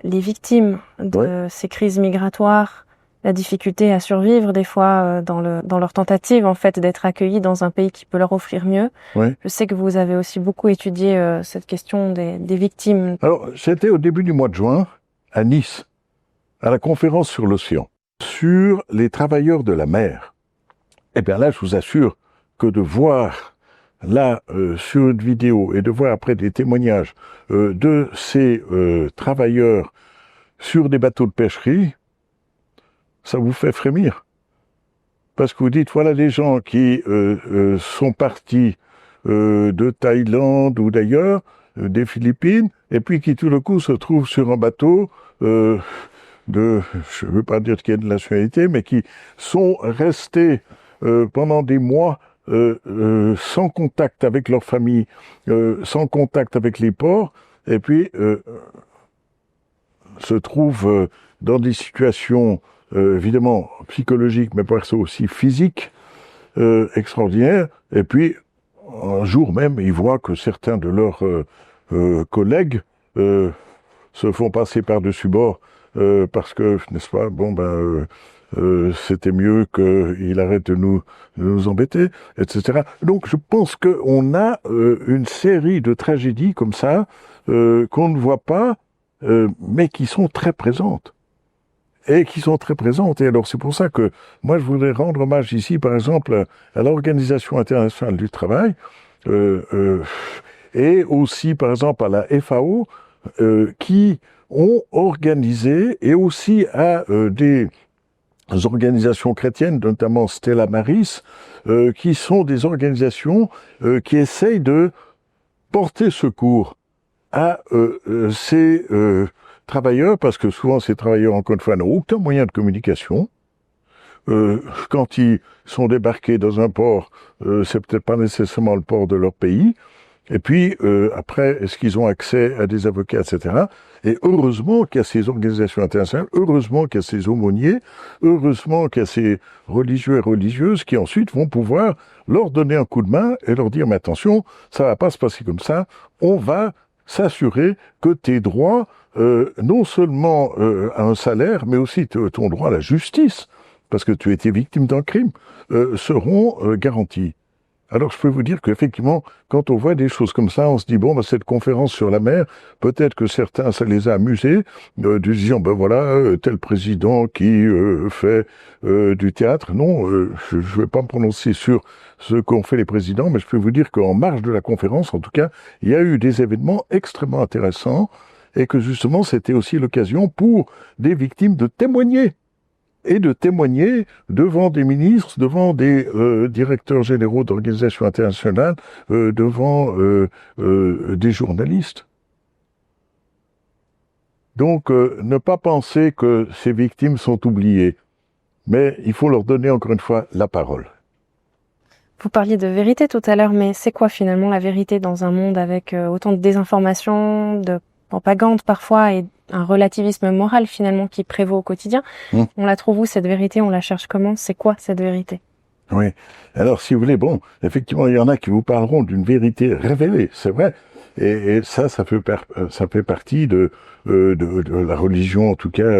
les victimes de ces crises migratoires, la difficulté à survivre des fois dans leur tentative en fait d'être accueillis dans un pays qui peut leur offrir mieux. Je sais que vous avez aussi beaucoup étudié cette question des victimes. Alors, c'était au début du mois de juin, à Nice, à la conférence sur l'océan, sur les travailleurs de la mer. Eh bien là, je vous assure que de voir là, sur une vidéo, et de voir après des témoignages de ces travailleurs sur des bateaux de pêcherie, ça vous fait frémir. Parce que vous dites, voilà les gens qui sont partis de Thaïlande ou d'ailleurs, des Philippines, et puis qui tout le coup se trouvent sur un bateau je ne veux pas dire qu'il y a de nationalité, mais qui sont restés pendant des mois sans contact avec leur famille, sans contact avec les ports, et puis se trouvent dans des situations évidemment psychologiques, mais parfois aussi physiques, extraordinaires, et puis un jour même, ils voient que certains de leurs collègues se font passer par-dessus bord parce que, n'est-ce pas, c'était mieux qu'il arrête de nous embêter, etc. Donc je pense qu'on a une série de tragédies comme ça qu'on ne voit pas, mais qui sont très présentes. Et qui sont très présentes. Et alors c'est pour ça que moi je voudrais rendre hommage ici, par exemple, à l'Organisation internationale du travail, et aussi par exemple à la FAO, qui ont organisé, et aussi à des organisations chrétiennes, notamment Stella Maris, qui sont des organisations qui essayent de porter secours à ces travailleurs, parce que souvent ces travailleurs, encore une fois, n'ont aucun moyen de communication. Quand ils sont débarqués dans un port, c'est peut-être pas nécessairement le port de leur pays. Et puis, après, est-ce qu'ils ont accès à des avocats, etc. Et heureusement qu'il y a ces organisations internationales, heureusement qu'il y a ces aumôniers, heureusement qu'il y a ces religieux et religieuses qui ensuite vont pouvoir leur donner un coup de main et leur dire, mais attention, ça va pas se passer comme ça, on va s'assurer que tes droits, non seulement à un salaire, mais aussi ton droit à la justice, parce que tu étais victime d'un crime, seront garantis. Alors je peux vous dire qu'effectivement, quand on voit des choses comme ça, on se dit, bon, cette conférence sur la mer, peut-être que certains, ça les a amusés, de dire, voilà, tel président qui fait du théâtre. Non, je ne vais pas me prononcer sur ce qu'ont fait les présidents, mais je peux vous dire qu'en marge de la conférence, en tout cas, il y a eu des événements extrêmement intéressants, et que justement, c'était aussi l'occasion pour des victimes de témoigner. Et de témoigner devant des ministres, devant des directeurs généraux d'organisations internationales, devant des journalistes. Donc, ne pas penser que ces victimes sont oubliées, mais il faut leur donner encore une fois la parole. Vous parliez de vérité tout à l'heure, mais c'est quoi finalement la vérité dans un monde avec autant de désinformation, de propagande parfois et un relativisme moral finalement qui prévaut au quotidien. On la trouve où cette vérité? On la cherche comment? C'est quoi cette vérité? Oui. Alors, si vous voulez, bon, effectivement, il y en a qui vous parleront d'une vérité révélée, c'est vrai. Et ça fait partie de la religion, en tout cas,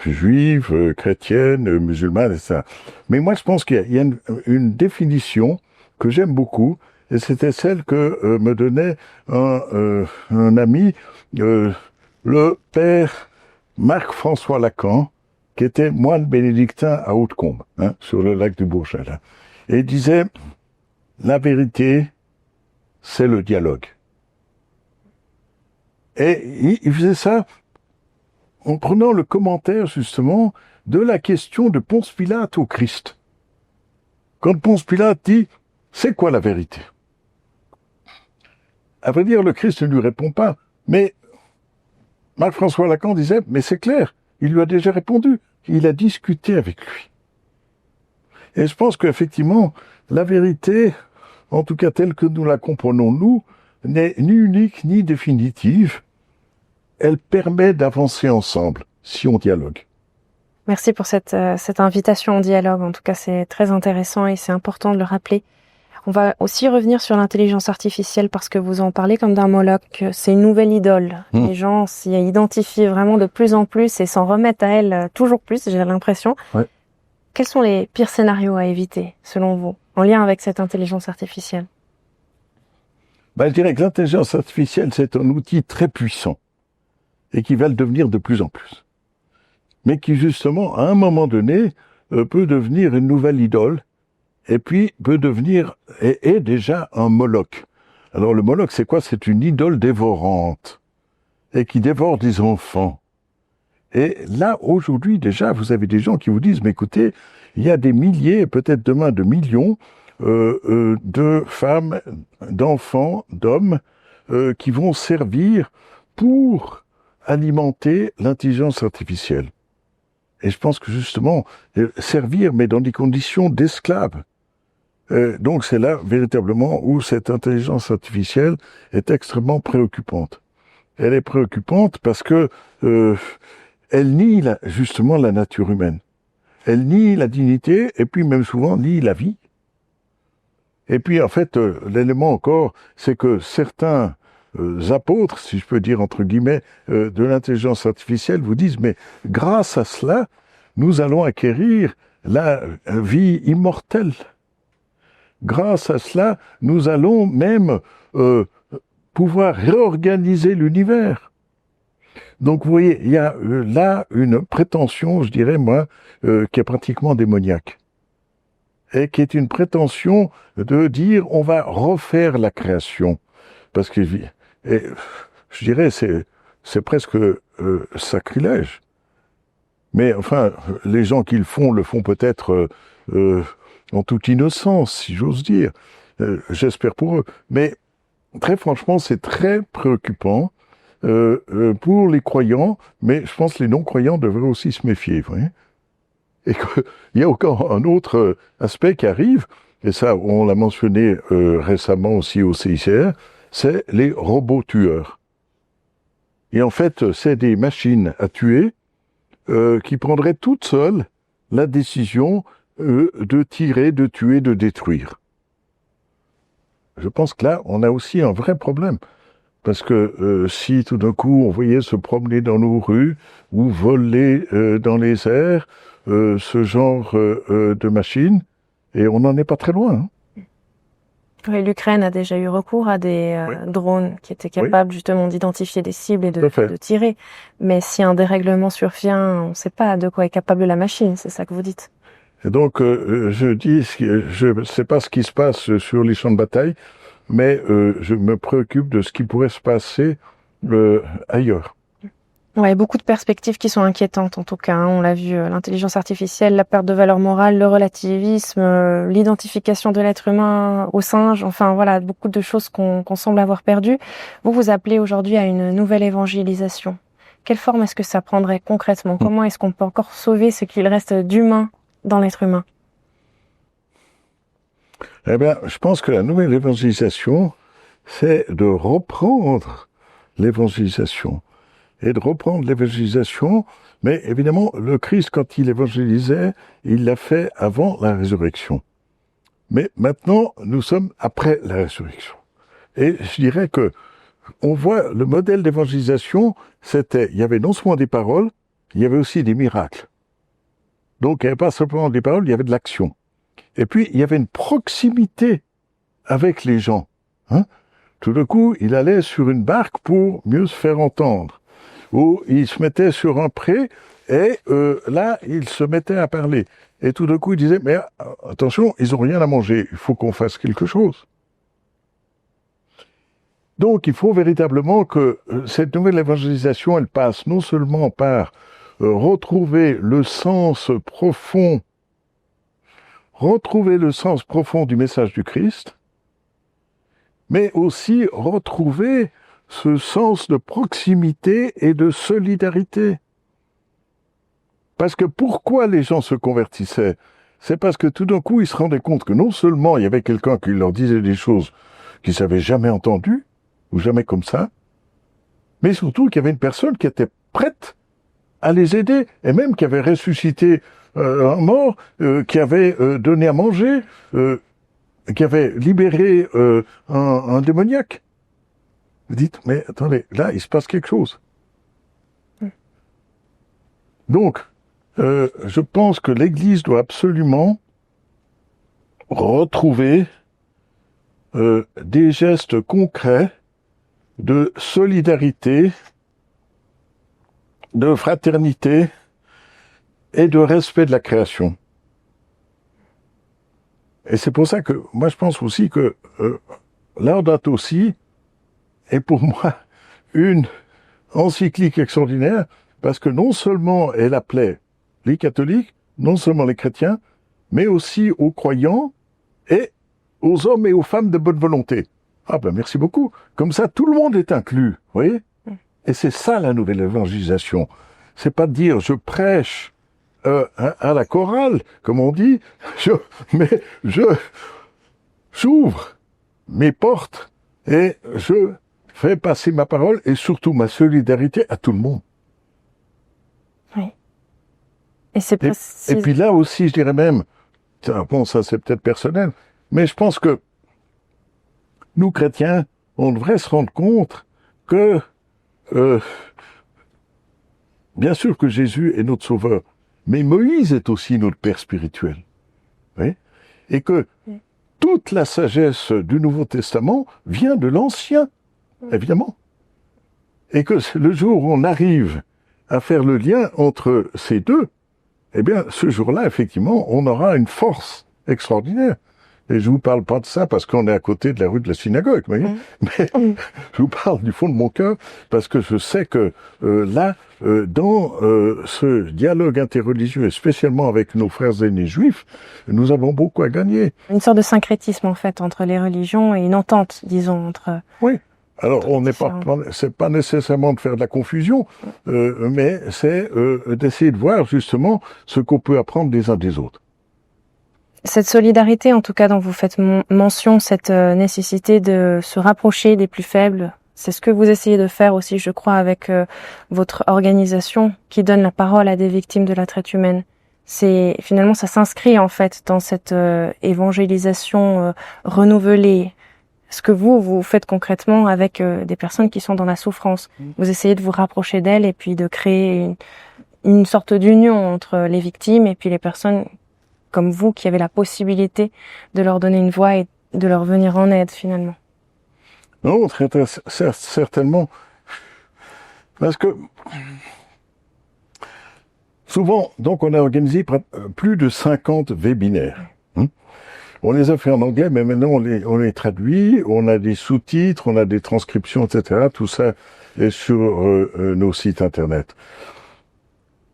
juive, chrétienne, musulmane, et ça. Mais moi, je pense qu'il y a une définition que j'aime beaucoup, et c'était celle que me donnait un ami, le père Marc-François Lacan, qui était moine bénédictin à Hautecombe, sur le lac du Bourget. Là. Et il disait, la vérité, c'est le dialogue. Et il faisait ça en prenant le commentaire, justement, de la question de Ponce Pilate au Christ. Quand Ponce Pilate dit, c'est quoi la vérité? À vrai dire, le Christ ne lui répond pas, mais Marc-François Lacan disait, mais c'est clair, il lui a déjà répondu. Il a discuté avec lui. Et je pense qu'effectivement, la vérité, en tout cas telle que nous la comprenons nous, n'est ni unique ni définitive. Elle permet d'avancer ensemble, si on dialogue. Merci pour cette invitation au dialogue. En tout cas, c'est très intéressant et c'est important de le rappeler. On va aussi revenir sur l'intelligence artificielle parce que vous en parlez comme d'un Moloch. C'est une nouvelle idole. Les gens s'y identifient vraiment de plus en plus et s'en remettent à elle toujours plus, j'ai l'impression. Ouais. Quels sont les pires scénarios à éviter, selon vous, en lien avec cette intelligence artificielle? Je dirais que l'intelligence artificielle, c'est un outil très puissant et qui va le devenir de plus en plus. Mais qui, justement, à un moment donné, peut devenir une nouvelle idole et puis peut devenir, et est déjà un Moloch. Alors le Moloch, c'est quoi? C'est une idole dévorante et qui dévore des enfants. Et là, aujourd'hui, déjà, vous avez des gens qui vous disent, mais écoutez, il y a des milliers, peut-être demain de millions, de femmes, d'enfants, d'hommes, qui vont servir pour alimenter l'intelligence artificielle. Et je pense que justement, servir, mais dans des conditions d'esclaves. Donc c'est là, véritablement, où cette intelligence artificielle est extrêmement préoccupante. Elle est préoccupante parce que elle nie justement la nature humaine. Elle nie la dignité, et puis même souvent nie la vie. Et puis en fait, l'élément encore, c'est que certains apôtres, si je peux dire entre guillemets, de l'intelligence artificielle vous disent, mais grâce à cela, nous allons acquérir la vie immortelle. Grâce à cela, nous allons même pouvoir réorganiser l'univers. Donc vous voyez, il y a là une prétention, je dirais moi, qui est pratiquement démoniaque. Et qui est une prétention de dire on va refaire la création. Parce que, je dirais, c'est presque sacrilège. Mais enfin, les gens qui le font peut-être en toute innocence, si j'ose dire. J'espère pour eux. Mais très franchement, c'est très préoccupant pour les croyants, mais je pense que les non-croyants devraient aussi se méfier. Vous voyez, et qu'il y a encore un autre aspect qui arrive, et ça, on l'a mentionné récemment aussi au CICR, c'est les robots tueurs. Et en fait, c'est des machines à tuer qui prendraient toutes seules la décision de tirer, de tuer, de détruire. Je pense que là, on a aussi un vrai problème. Parce que si tout d'un coup on voyait se promener dans nos rues ou voler dans les airs ce genre de machines, et on n'en est pas très loin. Hein. Oui, l'Ukraine a déjà eu recours à des drones qui étaient capables justement d'identifier des cibles et de tirer. Mais si un dérèglement survient, on ne sait pas de quoi est capable la machine, c'est ça que vous dites. Et donc je dis, je ne sais pas ce qui se passe sur les champs de bataille, mais je me préoccupe de ce qui pourrait se passer ailleurs. Ouais, beaucoup de perspectives qui sont inquiétantes en tout cas. Hein. On l'a vu, l'intelligence artificielle, la perte de valeur morale, le relativisme, l'identification de l'être humain au singe. Enfin voilà, beaucoup de choses qu'on semble avoir perdues. Vous appelez aujourd'hui à une nouvelle évangélisation. Quelle forme est-ce que ça prendrait concrètement? Comment est-ce qu'on peut encore sauver ce qu'il reste d'humain dans l'être humain? Eh bien, je pense que la nouvelle évangélisation, c'est de reprendre l'évangélisation. et de reprendre l'évangélisation. Mais évidemment, le Christ, quand il évangélisait, il l'a fait avant la résurrection. Mais maintenant, nous sommes après la résurrection. Et je dirais que on voit le modèle d'évangélisation, il y avait non seulement des paroles, il y avait aussi des miracles. Donc, il n'y avait pas simplement des paroles, il y avait de l'action. Et puis, il y avait une proximité avec les gens. Tout d'un coup, il allait sur une barque pour mieux se faire entendre. Ou il se mettait sur un pré et là, il se mettait à parler. Et tout d'un coup, il disait, mais attention, ils n'ont rien à manger, il faut qu'on fasse quelque chose. Donc, il faut véritablement que cette nouvelle évangélisation, elle passe non seulement par retrouver le sens profond du message du Christ, mais aussi retrouver ce sens de proximité et de solidarité. Parce que pourquoi les gens se convertissaient? C'est parce que tout d'un coup, ils se rendaient compte que non seulement il y avait quelqu'un qui leur disait des choses qu'ils n'avaient jamais entendues, ou jamais comme ça, mais surtout qu'il y avait une personne qui était prête à les aider, et même qui avait ressuscité un mort, qui avait donné à manger, qui avait libéré un démoniaque. Vous dites, mais attendez, là, il se passe quelque chose. Donc, je pense que l'Église doit absolument retrouver des gestes concrets de solidarité, de fraternité et de respect de la création. Et c'est pour ça que moi je pense aussi que Laudato Si est pour moi une encyclique extraordinaire, parce que non seulement elle appelait les catholiques, non seulement les chrétiens, mais aussi aux croyants et aux hommes et aux femmes de bonne volonté. Ah ben merci beaucoup. Comme ça, tout le monde est inclus, vous voyez ? Et c'est ça la nouvelle évangélisation. C'est pas de dire je prêche à la chorale, comme on dit, mais j'ouvre mes portes et je fais passer ma parole et surtout ma solidarité à tout le monde. Oui. Et puis là aussi, je dirais même, bon, ça c'est peut-être personnel, mais je pense que nous, chrétiens, on devrait se rendre compte que, bien sûr que Jésus est notre sauveur, mais Moïse est aussi notre père spirituel. Oui? Et que toute la sagesse du Nouveau Testament vient de l'Ancien, évidemment. Et que le jour où on arrive à faire le lien entre ces deux, eh bien, ce jour-là, effectivement, on aura une force extraordinaire. Et je vous parle pas de ça parce qu'on est à côté de la rue de la synagogue, vous voyez, mais je vous parle du fond de mon cœur parce que je sais que là, dans ce dialogue interreligieux, et spécialement avec nos frères aînés juifs, nous avons beaucoup à gagner. Une sorte de syncrétisme, en fait, entre les religions et une entente, disons, entre... Oui. Alors, c'est pas nécessairement de faire de la confusion, mais c'est d'essayer de voir justement ce qu'on peut apprendre des uns des autres. Cette solidarité, en tout cas, dont vous faites mention, cette nécessité de se rapprocher des plus faibles, c'est ce que vous essayez de faire aussi, je crois, avec votre organisation qui donne la parole à des victimes de la traite humaine. Finalement, ça s'inscrit en fait dans cette évangélisation renouvelée. Ce que vous faites concrètement avec des personnes qui sont dans la souffrance. Vous essayez de vous rapprocher d'elles et puis de créer une sorte d'union entre les victimes et puis les personnes comme vous qui avez la possibilité de leur donner une voix et de leur venir en aide finalement. Non, certainement. Parce que souvent, donc on a organisé plus de 50 webinaires. On les a fait en anglais, mais maintenant on les traduit, on a des sous-titres, on a des transcriptions, etc. Tout ça est sur nos sites internet.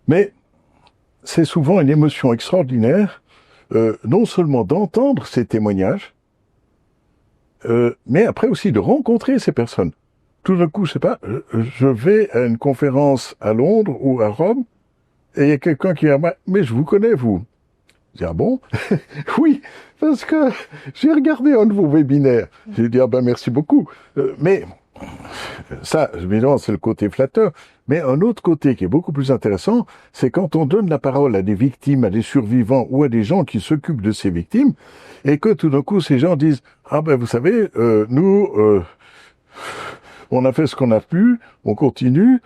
Mais c'est souvent une émotion extraordinaire, non seulement d'entendre ces témoignages, mais après aussi de rencontrer ces personnes. Tout d'un coup, je sais pas, je vais à une conférence à Londres ou à Rome, et il y a quelqu'un qui dit « Mais je vous connais, vous ». Je dis « Ah bon ?» Oui, parce que j'ai regardé un de vos webinaires. J'ai dit « Ah ben merci beaucoup ». Mais ça, évidemment, c'est le côté flatteur. Mais un autre côté qui est beaucoup plus intéressant, c'est quand on donne la parole à des victimes, à des survivants ou à des gens qui s'occupent de ces victimes, et que tout d'un coup ces gens disent « Ah ben vous savez, nous, on a fait ce qu'on a pu, on continue,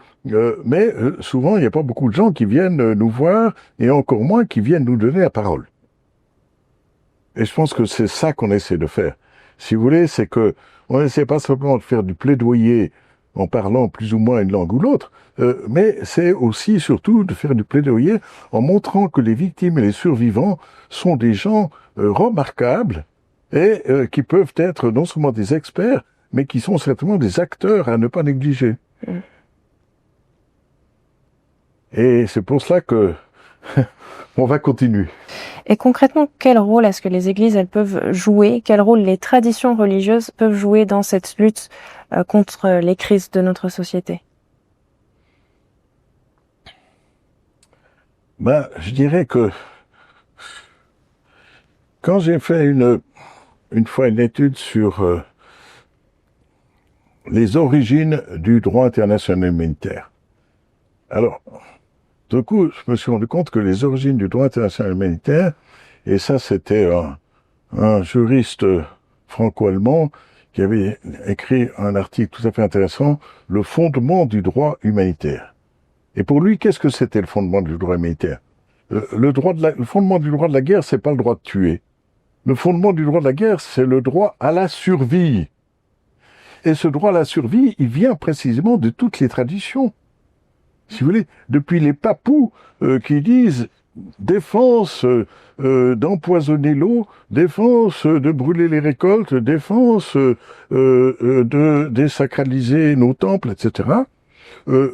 mais souvent il n'y a pas beaucoup de gens qui viennent nous voir, et encore moins qui viennent nous donner la parole. » Et je pense que c'est ça qu'on essaie de faire. Si vous voulez, c'est que on n'essaie pas simplement de faire du plaidoyer en parlant plus ou moins une langue ou l'autre, mais c'est aussi surtout de faire du plaidoyer en montrant que les victimes et les survivants sont des gens remarquables et qui peuvent être non seulement des experts, mais qui sont certainement des acteurs à ne pas négliger. Et c'est pour cela que on va continuer. Et concrètement, quel rôle est-ce que les églises elles peuvent jouer, quel rôle les traditions religieuses peuvent jouer dans cette lutte contre les crises de notre société? Je dirais que quand j'ai fait une fois une étude sur les origines du droit international humanitaire, alors du coup, je me suis rendu compte que les origines du droit international humanitaire, et ça c'était un juriste franco-allemand qui avait écrit un article tout à fait intéressant, le fondement du droit humanitaire. Et pour lui, qu'est-ce que c'était le fondement du droit humanitaire? Le fondement du droit de la guerre, c'est pas le droit de tuer. Le fondement du droit de la guerre, c'est le droit à la survie. Et ce droit à la survie, il vient précisément de toutes les traditions. Si vous voulez, depuis les papous qui disent défense d'empoisonner l'eau, défense de brûler les récoltes, défense de désacraliser nos temples, etc.,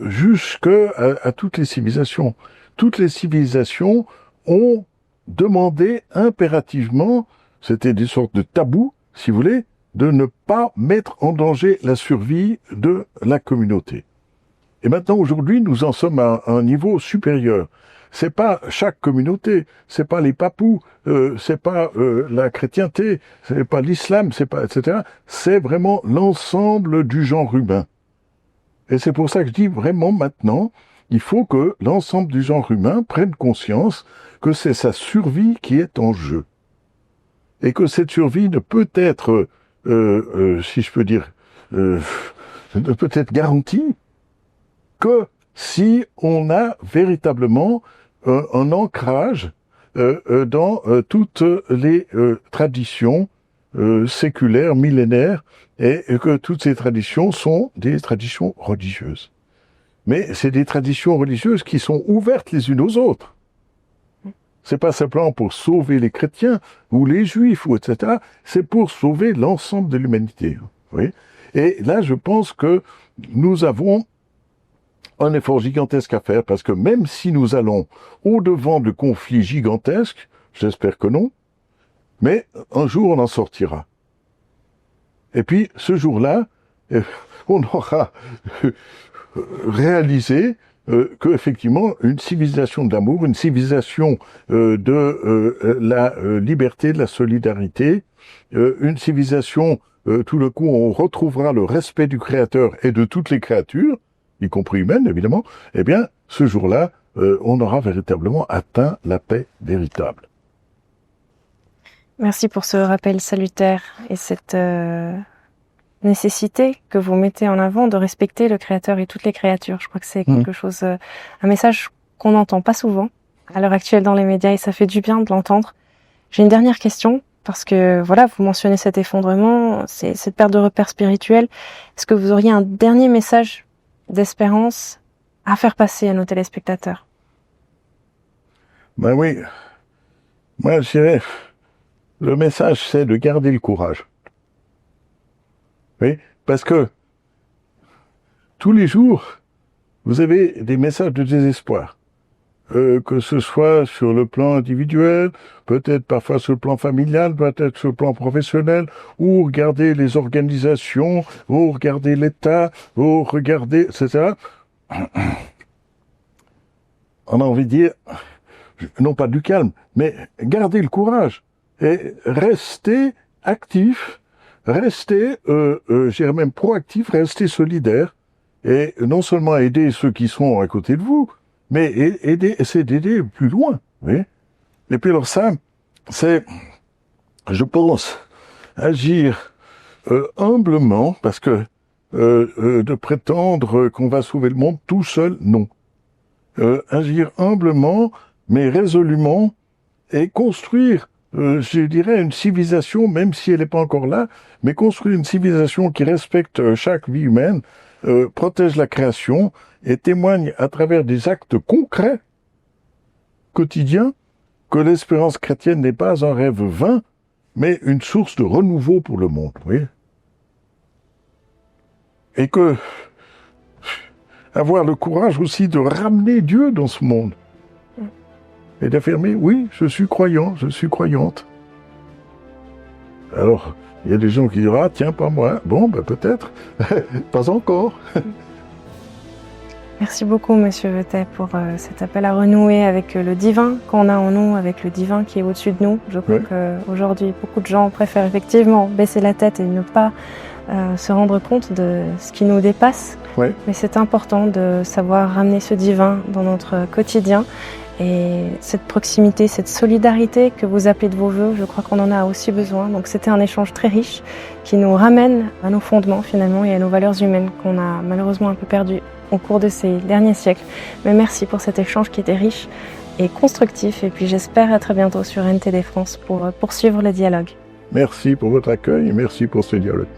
jusqu'à toutes les civilisations. Toutes les civilisations ont demandé impérativement, c'était des sortes de tabous, si vous voulez, de ne pas mettre en danger la survie de la communauté. Et maintenant, aujourd'hui, nous en sommes à un niveau supérieur. C'est pas chaque communauté, c'est pas les papous, c'est pas la chrétienté, c'est pas l'islam, c'est pas, etc. C'est vraiment l'ensemble du genre humain. Et c'est pour ça que je dis vraiment maintenant, il faut que l'ensemble du genre humain prenne conscience que c'est sa survie qui est en jeu. Et que cette survie ne peut être, si je peux dire, ne peut être garantie que si on a véritablement un ancrage dans toutes les traditions séculaires, millénaires, et que toutes ces traditions sont des traditions religieuses. Mais c'est des traditions religieuses qui sont ouvertes les unes aux autres. C'est pas simplement pour sauver les chrétiens ou les juifs ou etc. C'est pour sauver l'ensemble de l'humanité. Oui. Et là, je pense que nous avons un effort gigantesque à faire, parce que même si nous allons au-devant de conflits gigantesques, j'espère que non, mais un jour on en sortira. Et puis, ce jour-là, on aura réalisé qu'effectivement, une civilisation de l'amour, une civilisation de la liberté, de la solidarité, une civilisation, tout le coup, on retrouvera le respect du Créateur et de toutes les créatures, y compris humaines, évidemment, eh bien, ce jour-là, on aura véritablement atteint la paix véritable. Merci pour ce rappel salutaire et cette nécessité que vous mettez en avant de respecter le Créateur et toutes les créatures. Je crois que c'est quelque chose, un message qu'on n'entend pas souvent à l'heure actuelle dans les médias, et ça fait du bien de l'entendre. J'ai une dernière question, parce que voilà, vous mentionnez cet effondrement, cette perte de repères spirituels. Est-ce que vous auriez un dernier message d'espérance à faire passer à nos téléspectateurs? Ben oui, moi je dirais, le message c'est de garder le courage. Oui, parce que tous les jours, vous avez des messages de désespoir. Que ce soit sur le plan individuel, peut-être parfois sur le plan familial, peut-être sur le plan professionnel, ou regarder les organisations, ou regarder l'État, ou regarder, etc. On a envie de dire, non pas du calme, mais gardez le courage et restez actif, restez, je dirais même proactif, restez solidaire, Et non seulement aider ceux qui sont à côté de vous, mais essayer d'aider plus loin. Vous voyez. Et puis alors ça, c'est, je pense, agir humblement, parce que de prétendre qu'on va sauver le monde tout seul, non. Agir humblement, mais résolument, et construire, je dirais, une civilisation, même si elle n'est pas encore là, mais construire une civilisation qui respecte chaque vie humaine, protège la création et témoigne à travers des actes concrets, quotidiens, que l'espérance chrétienne n'est pas un rêve vain, mais une source de renouveau pour le monde. Oui. Et que avoir le courage aussi de ramener Dieu dans ce monde. Et d'affirmer, oui, je suis croyant, je suis croyante. Alors, il y a des gens qui diront, ah tiens, pas moi. Bon, ben peut-être, pas encore. Merci beaucoup, Monsieur Vetet, pour cet appel à renouer avec le divin qu'on a en nous, avec le divin qui est au-dessus de nous. Je crois qu'aujourd'hui, beaucoup de gens préfèrent effectivement baisser la tête et ne pas se rendre compte de ce qui nous dépasse. Oui. Mais c'est important de savoir ramener ce divin dans notre quotidien. Et cette proximité, cette solidarité que vous appelez de vos voeux, je crois qu'on en a aussi besoin. Donc c'était un échange très riche qui nous ramène à nos fondements finalement et à nos valeurs humaines qu'on a malheureusement un peu perdues au cours de ces derniers siècles. Mais merci pour cet échange qui était riche et constructif. Et puis j'espère à très bientôt sur NTD France pour poursuivre le dialogue. Merci pour votre accueil et merci pour ce dialogue.